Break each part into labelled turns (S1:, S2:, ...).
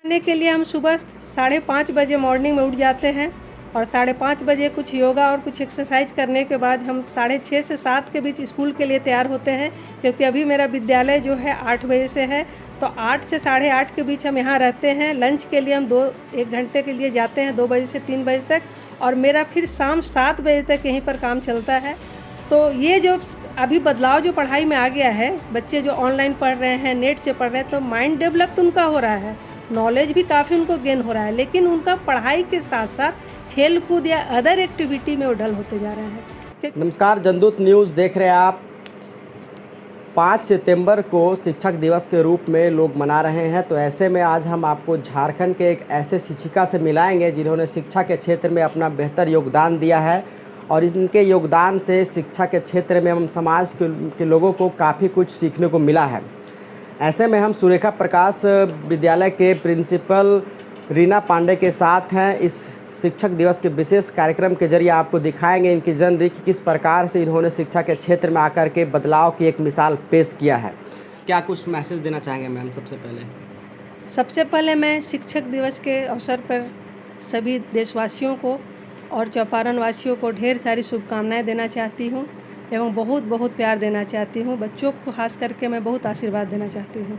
S1: करने के लिए हम सुबह 5:30 बजे मॉर्निंग में उठ जाते हैं और 5:30 बजे कुछ योगा और कुछ एक्सरसाइज करने के बाद हम 6:30 से 7 के बीच स्कूल के लिए तैयार होते हैं, क्योंकि अभी मेरा विद्यालय जो है 8 बजे से है। तो 8 से 8:30 के बीच हम यहाँ रहते हैं। लंच के लिए हम 1 घंटे के लिए जाते हैं 2 बजे से 3 बजे तक, और मेरा फिर शाम 7 बजे तक यहीं पर काम चलता है। तो ये जो अभी बदलाव जो पढ़ाई में आ गया है, बच्चे जो ऑनलाइन पढ़ रहे हैं, नेट से पढ़ रहे हैं, तो माइंड डेवलप तो उनका हो रहा है, नॉलेज भी काफ़ी उनको गेन हो रहा है, लेकिन उनका पढ़ाई के साथ साथ खेल कूद या अदर एक्टिविटी में वो डल होते जा रहे हैं।
S2: नमस्कार, जनदूत न्यूज़ देख रहे हैं आप। 5 सितंबर को शिक्षक दिवस के रूप में लोग मना रहे हैं, तो ऐसे में आज हम आपको झारखंड के एक ऐसे शिक्षिका से मिलाएंगे जिन्होंने शिक्षा के क्षेत्र में अपना बेहतर योगदान दिया है, और इनके योगदान से शिक्षा के क्षेत्र में हम समाज के लोगों को काफ़ी कुछ सीखने को मिला है। ऐसे में हम सुरेखा प्रकाश विद्यालय के प्रिंसिपल रीना पांडे के साथ हैं। इस शिक्षक दिवस के विशेष कार्यक्रम के जरिए आपको दिखाएंगे इनकी जर्नी कि किस प्रकार से इन्होंने शिक्षा के क्षेत्र में आकर के बदलाव की एक मिसाल पेश किया है। क्या कुछ मैसेज देना चाहेंगे मैम?
S1: सबसे पहले मैं शिक्षक दिवस के अवसर पर सभी देशवासियों को और चौपारण वासियों को ढेर सारी शुभकामनाएं देना चाहती हूं, एवं बहुत बहुत प्यार देना चाहती हूं। बच्चों को खास करके मैं बहुत आशीर्वाद देना चाहती हूं।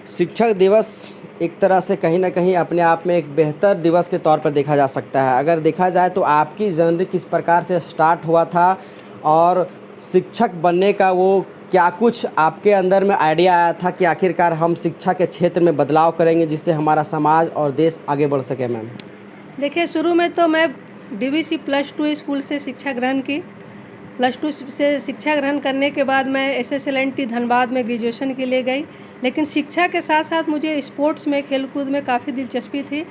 S2: शिक्षक दिवस एक तरह से कहीं ना कहीं अपने आप में एक बेहतर दिवस के तौर पर देखा जा सकता है। अगर देखा जाए तो आपकी जर्नी किस प्रकार से स्टार्ट हुआ था, और शिक्षक बनने का वो क्या कुछ आपके अंदर में आइडिया आया था कि आखिरकार हम शिक्षा के क्षेत्र में बदलाव करेंगे जिससे हमारा समाज और देश आगे बढ़ सके? मैम
S1: देखिए, शुरू में तो मैं DVC +2 स्कूल से शिक्षा ग्रहण की। +2 से शिक्षा ग्रहण करने के बाद मैं SSLNT धनबाद में ग्रेजुएशन के लिए गई, लेकिन शिक्षा के साथ साथ मुझे स्पोर्ट्स में, खेलकूद में काफ़ी दिलचस्पी थी।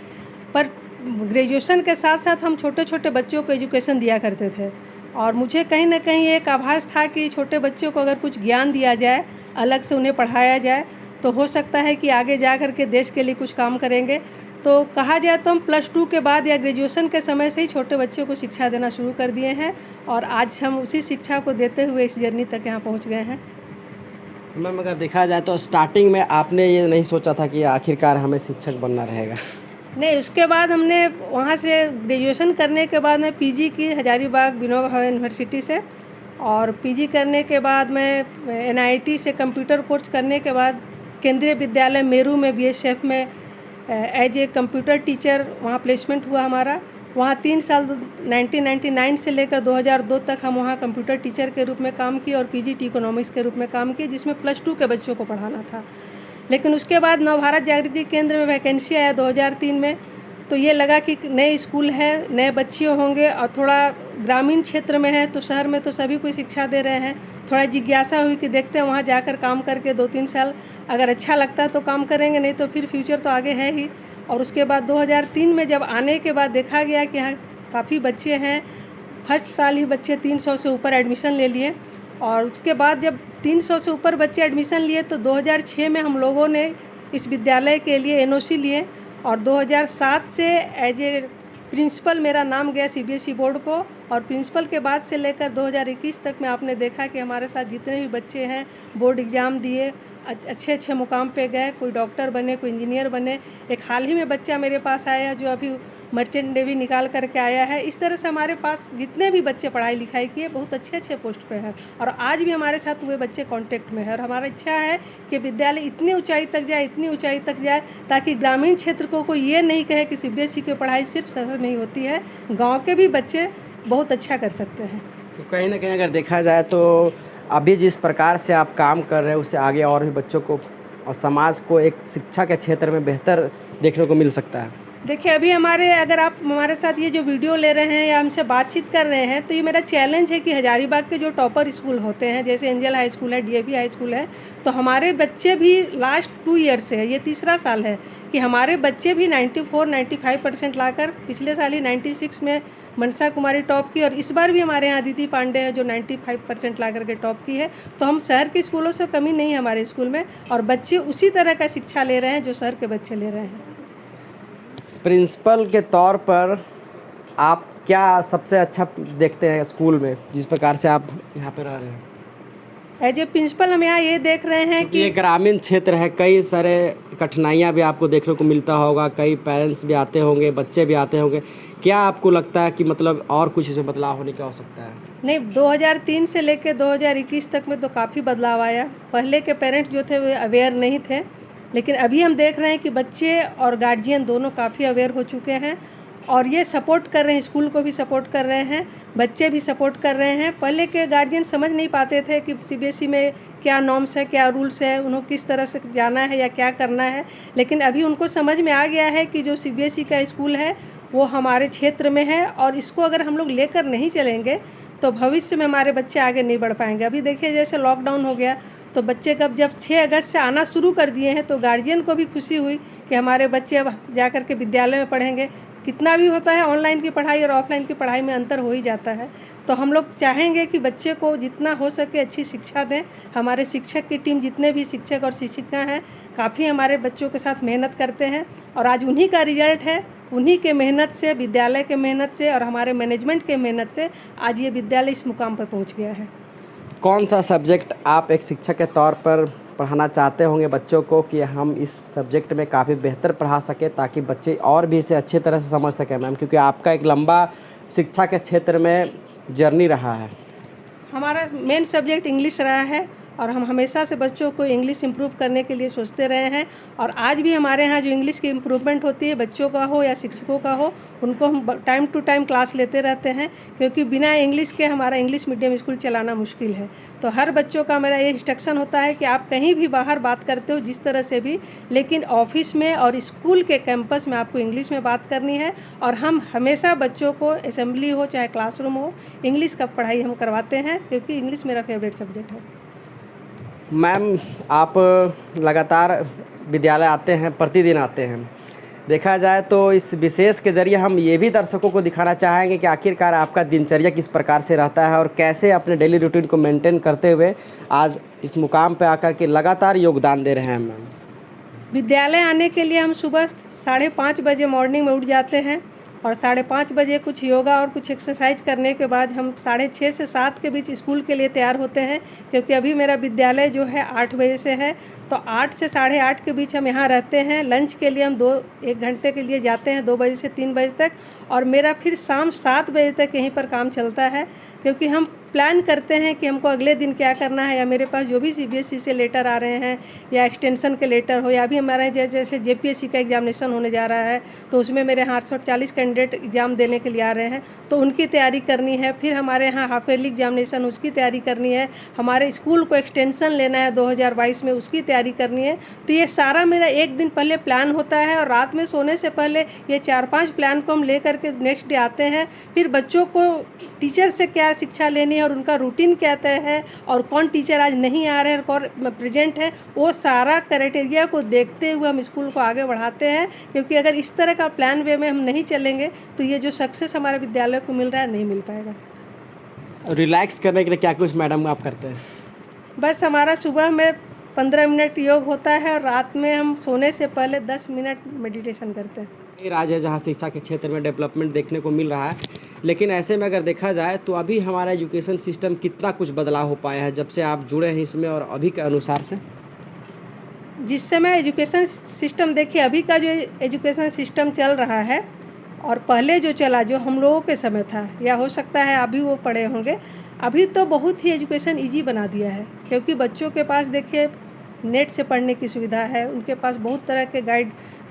S1: पर ग्रेजुएशन के साथ साथ हम छोटे छोटे बच्चों को एजुकेशन दिया करते थे, और मुझे कहीं ना कहीं एक आभास था कि छोटे बच्चों को अगर कुछ ज्ञान दिया जाए, अलग से उन्हें पढ़ाया जाए, तो हो सकता है कि आगे जा कर के देश के लिए कुछ काम करेंगे। तो कहा जाए तो हम +2 के बाद या ग्रेजुएशन के समय से ही छोटे बच्चों को शिक्षा देना शुरू कर दिए हैं, और आज हम उसी शिक्षा को देते हुए इस जर्नी तक यहाँ पहुँच गए हैं।
S2: मैम अगर देखा जाए तो स्टार्टिंग में आपने ये नहीं सोचा था कि आखिरकार हमें शिक्षक बनना रहेगा?
S1: नहीं, उसके बाद हमने वहाँ से ग्रेजुएशन करने के बाद मैं PG की हजारीबाग विनोबा भावे यूनिवर्सिटी से, और PG करने के बाद मैं NIT से कंप्यूटर कोर्स करने के बाद केंद्रीय विद्यालय मेरू में BSF में एज ए कंप्यूटर टीचर वहाँ प्लेसमेंट हुआ हमारा। वहाँ 3 साल 1999 से लेकर 2002 तक हम वहाँ कंप्यूटर टीचर के रूप में काम किए और PGT इकोनॉमिक्स के रूप में काम किए, जिसमें +2 के बच्चों को पढ़ाना था। लेकिन उसके बाद नवभारत जागृति केंद्र में वैकेंसी आया 2003 में, तो ये लगा कि नए स्कूल है, नए बच्चे होंगे, और थोड़ा ग्रामीण क्षेत्र में है, तो शहर में तो सभी कोई शिक्षा दे रहे हैं। थोड़ा जिज्ञासा हुई कि देखते हैं वहाँ जाकर काम करके 2-3 साल अगर अच्छा लगता है तो काम करेंगे, नहीं तो फिर फ्यूचर तो आगे है ही। और उसके बाद 2003 में जब आने के बाद देखा गया कि यहाँ काफ़ी बच्चे हैं, फर्स्ट साल ही बच्चे 300 से ऊपर एडमिशन ले लिए, और उसके बाद जब 300 से ऊपर बच्चे एडमिशन लिए तो 2006 में हम लोगों ने इस विद्यालय के लिए NOC लिए, और 2007 से एज ए प्रिंसिपल मेरा नाम गया CBSE बोर्ड को, और प्रिंसिपल के बाद से लेकर 2021 तक में आपने देखा कि हमारे साथ जितने भी बच्चे हैं बोर्ड एग्ज़ाम दिए, अच्छे अच्छे मुकाम पे गए, कोई डॉक्टर बने, कोई इंजीनियर बने। एक हाल ही में बच्चा मेरे पास आया जो अभी मर्चेंट नेवी निकाल करके आया है। इस तरह से हमारे पास जितने भी बच्चे पढ़ाई लिखाई किए बहुत अच्छे अच्छे पोस्ट पे हैं, और आज भी हमारे साथ वे बच्चे कांटेक्ट में हैं। और हमारा इच्छा है कि विद्यालय इतनी ऊंचाई तक जाए, इतनी ऊंचाई तक जाए, ताकि ग्रामीण क्षेत्र को कोई ये नहीं कहे कि CBSE की पढ़ाई सिर्फ शहर में ही होती है, गाँव के भी बच्चे बहुत अच्छा कर सकते हैं।
S2: तो कहीं ना कहीं अगर देखा जाए तो अभी जिस प्रकार से आप काम कर रहे हैं उससे आगे और भी बच्चों को और समाज को एक शिक्षा के क्षेत्र में बेहतर देखने को मिल सकता है।
S1: देखिए, अभी अगर आप हमारे साथ ये जो वीडियो ले रहे हैं या हमसे बातचीत कर रहे हैं, तो ये मेरा चैलेंज है कि हजारीबाग के जो टॉपर स्कूल होते हैं, जैसे एंजल हाई स्कूल है, DAV हाई स्कूल है, तो हमारे बच्चे भी लास्ट 2 ईयर से है, ये तीसरा साल है कि हमारे बच्चे भी 94-95% लाकर, पिछले साल ही 96 में मनसा कुमारी टॉप की, और इस बार भी हमारे यहाँ अदिति पांडे है जो 95% ला करके टॉप की है। तो हम शहर के स्कूलों से कमी नहीं है हमारे स्कूल में, और बच्चे उसी तरह का शिक्षा ले रहे हैं जो शहर के बच्चे ले रहे हैं।
S2: प्रिंसिपल के तौर पर आप क्या सबसे अच्छा देखते हैं स्कूल में, जिस प्रकार से आप यहाँ पे रह रहे हैं?
S1: एज ए प्रिंसिपल हम यहाँ ये देख रहे हैं
S2: कि ये ग्रामीण क्षेत्र है, कई सारे कठिनाइयाँ भी आपको देखने को मिलता होगा, कई पेरेंट्स भी आते होंगे, बच्चे भी आते होंगे। क्या आपको लगता है कि मतलब और कुछ इसमें बदलाव होने की आवश्यकता है?
S1: नहीं, 2003 से लेकर 2021 तक में तो काफ़ी बदलाव आया। पहले के पेरेंट्स जो थे वो अवेयर नहीं थे, लेकिन अभी हम देख रहे हैं कि बच्चे और गार्जियन दोनों काफ़ी अवेयर हो चुके हैं और ये सपोर्ट कर रहे हैं, स्कूल को भी सपोर्ट कर रहे हैं, बच्चे भी सपोर्ट कर रहे हैं। पहले के गार्जियन समझ नहीं पाते थे कि सीबीएसई में क्या नॉर्म्स है, क्या रूल्स है, उन्हें किस तरह से जाना है या क्या करना है, लेकिन अभी उनको समझ में आ गया है कि जो सीबीएसई का स्कूल है वो हमारे क्षेत्र में है और इसको अगर हम लोग लेकर नहीं चलेंगे तो भविष्य में हमारे बच्चे आगे नहीं बढ़ पाएंगे। अभी देखिए जैसे लॉकडाउन हो गया तो बच्चे कब जब 6 अगस्त से आना शुरू कर दिए हैं तो गार्जियन को भी खुशी हुई कि हमारे बच्चे अब जा कर के विद्यालय में पढ़ेंगे। कितना भी होता है ऑनलाइन की पढ़ाई और ऑफलाइन की पढ़ाई में अंतर हो ही जाता है, तो हम लोग चाहेंगे कि बच्चे को जितना हो सके अच्छी शिक्षा दें। हमारे शिक्षक की टीम जितने भी शिक्षक और शिक्षिका हैं काफ़ी हमारे बच्चों के साथ मेहनत करते हैं और आज उन्हीं का रिजल्ट है, उन्हीं के मेहनत से, विद्यालय के मेहनत से और हमारे मैनेजमेंट के मेहनत से आज ये विद्यालय इस मुकाम पर पहुँच गया है।
S2: कौन सा सब्जेक्ट आप एक शिक्षक के तौर पर पढ़ाना चाहते होंगे बच्चों को कि हम इस सब्जेक्ट में काफ़ी बेहतर पढ़ा सकें ताकि बच्चे और भी इसे अच्छे तरह से समझ सकें मैम, क्योंकि आपका एक लंबा शिक्षा के क्षेत्र में जर्नी रहा है?
S1: हमारा मेन सब्जेक्ट इंग्लिश रहा है और हम हमेशा से बच्चों को इंग्लिश इम्प्रूव करने के लिए सोचते रहे हैं और आज भी हमारे यहाँ जो इंग्लिश की इम्प्रूवमेंट होती है बच्चों का हो या शिक्षकों का हो, उनको हम टाइम टू टाइम क्लास लेते रहते हैं, क्योंकि बिना इंग्लिश के हमारा इंग्लिश मीडियम स्कूल चलाना मुश्किल है। तो हर बच्चों का मेरा ये इंस्ट्रक्शन होता है कि आप कहीं भी बाहर बात करते हो जिस तरह से भी, लेकिन ऑफिस में और स्कूल के कैंपस में आपको इंग्लिश में बात करनी है और हम हमेशा बच्चों को असेंबली हो चाहे क्लासरूम हो इंग्लिश का पढ़ाई हम करवाते हैं, क्योंकि इंग्लिश मेरा फेवरेट सब्जेक्ट है।
S2: मैम आप लगातार विद्यालय आते हैं, प्रतिदिन आते हैं, देखा जाए तो इस विशेष के ज़रिए हम ये भी दर्शकों को दिखाना चाहेंगे कि आखिरकार आपका दिनचर्या किस प्रकार से रहता है और कैसे अपने डेली रूटीन को मेंटेन करते हुए आज इस मुकाम पर आकर के लगातार योगदान दे रहे हैं। मैम
S1: विद्यालय आने के लिए हम सुबह 5:30 बजे मॉर्निंग में उठ जाते हैं और 5:30 बजे कुछ योगा और कुछ एक्सरसाइज करने के बाद हम 6:30 से 7 के बीच स्कूल के लिए तैयार होते हैं, क्योंकि अभी मेरा विद्यालय जो है 8 बजे से है, तो 8 से 8:30 के बीच हम यहाँ रहते हैं। लंच के लिए हम 1 घंटे के लिए जाते हैं 2 बजे से 3 बजे तक और मेरा फिर शाम 7 बजे तक यहीं पर काम चलता है, क्योंकि हम प्लान करते हैं कि हमको अगले दिन क्या करना है, या मेरे पास जो भी सीबीएसई से लेटर आ रहे हैं या एक्सटेंशन के लेटर हो, या भी हमारे जैसे जेपीएससी का एग्जामिनेशन होने जा रहा है तो उसमें मेरे यहाँ 840 कैंडिडेट एग्ज़ाम देने के लिए आ रहे हैं, तो उनकी तैयारी करनी है। फिर हमारे यहाँ हाफ ईयरली एग्जामिनेशन उसकी तैयारी करनी है, हमारे स्कूल को एक्सटेंशन लेना है 2022 में उसकी तैयारी करनी है। तो ये सारा मेरा एक दिन पहले प्लान होता है और रात में सोने से पहले ये 4-5 प्लान को हम ले करके नेक्स्ट डे आते हैं। फिर बच्चों को टीचर से क्या शिक्षा लेनी है और उनका रूटीन क्या तय है और कौन टीचर आज नहीं आ रहे हैं और कौन प्रेजेंट है, वो सारा क्राइटेरिया को देखते हुए हम स्कूल को आगे बढ़ाते हैं, क्योंकि अगर इस तरह का प्लान वे में हम नहीं चलेंगे तो ये जो सक्सेस हमारे विद्यालय को मिल रहा है नहीं मिल पाएगा।
S2: रिलैक्स करने के लिए क्या कुछ मैडम आप करते हैं?
S1: बस हमारा सुबह में 15 मिनट योग होता है और रात में हम सोने से पहले 10 मिनट मेडिटेशन करते हैं।
S2: ये राज्य है जहाँ शिक्षा के क्षेत्र में डेवलपमेंट देखने को मिल रहा है, लेकिन ऐसे में अगर देखा जाए तो अभी हमारा एजुकेशन सिस्टम कितना कुछ बदलाव हो पाया है जब से आप जुड़े हैं इसमें और अभी के अनुसार से?
S1: जिस समय एजुकेशन सिस्टम देखिए, अभी का जो एजुकेशन सिस्टम चल रहा है और पहले जो चला जो हम लोगों के समय था, या हो सकता है अभी वो पढ़े होंगे, अभी तो बहुत ही एजुकेशन इजी बना दिया है, क्योंकि बच्चों के पास देखिए नेट से पढ़ने की सुविधा है, उनके पास बहुत तरह के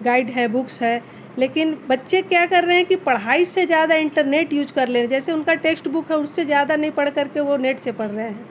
S1: गाइड है, बुक्स है, लेकिन बच्चे क्या कर रहे हैं कि पढ़ाई से ज़्यादा इंटरनेट यूज कर ले रहे हैं। जैसे उनका टेक्स्ट बुक है उससे ज़्यादा नहीं पढ़ करके वो नेट से पढ़ रहे हैं।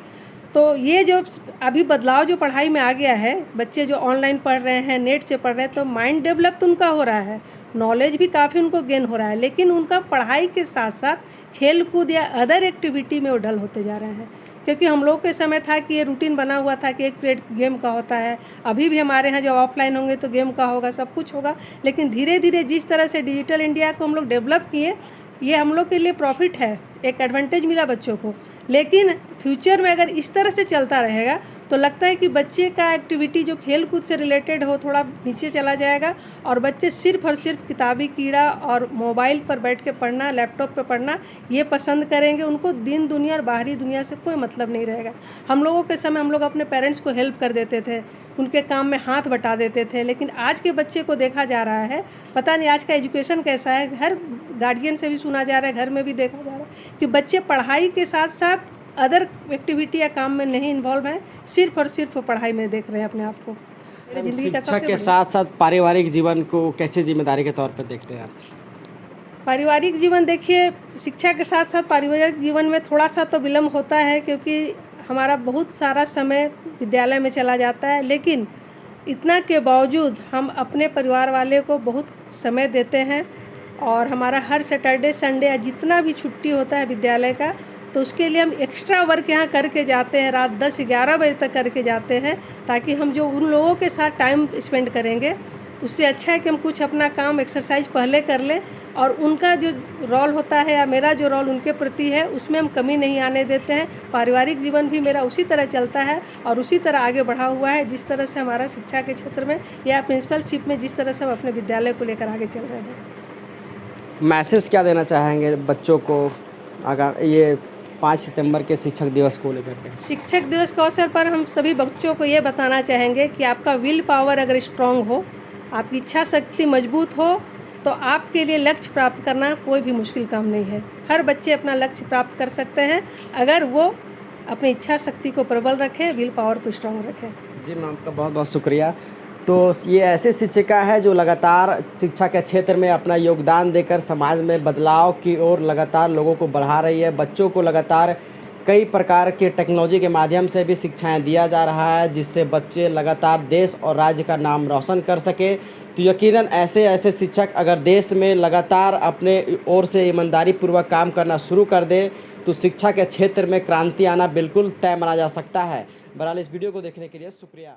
S1: तो ये जो अभी बदलाव जो पढ़ाई में आ गया है, बच्चे जो ऑनलाइन पढ़ रहे हैं, नेट से पढ़ रहे हैं, तो माइंड डेवलप तो उनका हो रहा है, नॉलेज भी काफ़ी उनको गेन हो रहा है, लेकिन उनका पढ़ाई के साथ साथ खेल कूद या अदर एक्टिविटी में वो डल होते जा रहे हैं। क्योंकि हम लोग के समय था कि ये रूटीन बना हुआ था कि 1 पीरियड गेम का होता है, अभी भी हमारे यहाँ जब ऑफलाइन होंगे तो गेम का होगा, सब कुछ होगा, लेकिन धीरे धीरे जिस तरह से डिजिटल इंडिया को हम लोग डेवलप किए, ये हम लोग के लिए प्रॉफिट है, एक एडवांटेज मिला बच्चों को। लेकिन फ्यूचर में अगर इस तरह से चलता रहेगा तो लगता है कि बच्चे का एक्टिविटी जो खेल कूद से रिलेटेड हो थोड़ा नीचे चला जाएगा और बच्चे सिर्फ और सिर्फ किताबी कीड़ा और मोबाइल पर बैठ के पढ़ना, लैपटॉप पे पढ़ना ये पसंद करेंगे। उनको दिन दुनिया और बाहरी दुनिया से कोई मतलब नहीं रहेगा। हम लोगों के समय हम लोग अपने पेरेंट्स को हेल्प कर देते थे, उनके काम में हाथ बटा देते थे, लेकिन आज के बच्चे को देखा जा रहा है, पता नहीं आज का एजुकेशन कैसा है, हर गार्जियन से भी सुना जा रहा है, घर में भी देखा जा रहा है कि बच्चे पढ़ाई के साथ साथ अदर एक्टिविटी या काम में नहीं इन्वॉल्व हैं, सिर्फ और सिर्फ पढ़ाई में देख रहे हैं अपने आप को। मेरी ज़िंदगी का
S2: शिक्षा के साथ साथ पारिवारिक जीवन को कैसे जिम्मेदारी के तौर पर देखते हैं आप?
S1: पारिवारिक जीवन देखिए, शिक्षा के साथ साथ पारिवारिक जीवन में थोड़ा सा तो विलम्ब होता है क्योंकि हमारा बहुत सारा समय विद्यालय में चला जाता है, लेकिन इतना के बावजूद हम अपने परिवार वाले को बहुत समय देते हैं और हमारा हर सैटरडे संडे या जितना भी छुट्टी होता है विद्यालय का, तो उसके लिए हम एक्स्ट्रा वर्क यहाँ करके जाते हैं, रात 10-11 बजे तक करके जाते हैं, ताकि हम जो उन लोगों के साथ टाइम स्पेंड करेंगे उससे अच्छा है कि हम कुछ अपना काम एक्सरसाइज पहले कर लें और उनका जो रोल होता है या मेरा जो रोल उनके प्रति है उसमें हम कमी नहीं आने देते हैं। पारिवारिक जीवन भी मेरा उसी तरह चलता है और उसी तरह आगे बढ़ा हुआ है जिस तरह से हमारा शिक्षा के क्षेत्र में या प्रिंसिपलशिप में जिस तरह से हम अपने विद्यालय को लेकर आगे चल रहे हैं।
S2: मैसेज क्या देना चाहेंगे बच्चों को ये 5 सितंबर के शिक्षक दिवस को लेकर के?
S1: शिक्षक दिवस के अवसर पर हम सभी बच्चों को ये बताना चाहेंगे कि आपका विल पावर अगर स्ट्रांग हो, आपकी इच्छा शक्ति मजबूत हो, तो आपके लिए लक्ष्य प्राप्त करना कोई भी मुश्किल काम नहीं है। हर बच्चे अपना लक्ष्य प्राप्त कर सकते हैं अगर वो अपनी इच्छा शक्ति को प्रबल रखें, विल पावर को स्ट्रांग रखें।
S2: जी मैम, आपका बहुत बहुत शुक्रिया। तो ये ऐसे शिक्षिका है जो लगातार शिक्षा के क्षेत्र में अपना योगदान देकर समाज में बदलाव की ओर लगातार लोगों को बढ़ा रही है। बच्चों को लगातार कई प्रकार के टेक्नोलॉजी के माध्यम से भी शिक्षाएं दिया जा रहा है, जिससे बच्चे लगातार देश और राज्य का नाम रोशन कर सके। तो यकीनन ऐसे शिक्षक अगर देश में लगातार अपने ओर से ईमानदारी पूर्वक काम करना शुरू कर दे तो शिक्षा के क्षेत्र में क्रांति आना बिल्कुल तय माना जा सकता है। बहरहाल इस वीडियो को देखने के लिए शुक्रिया।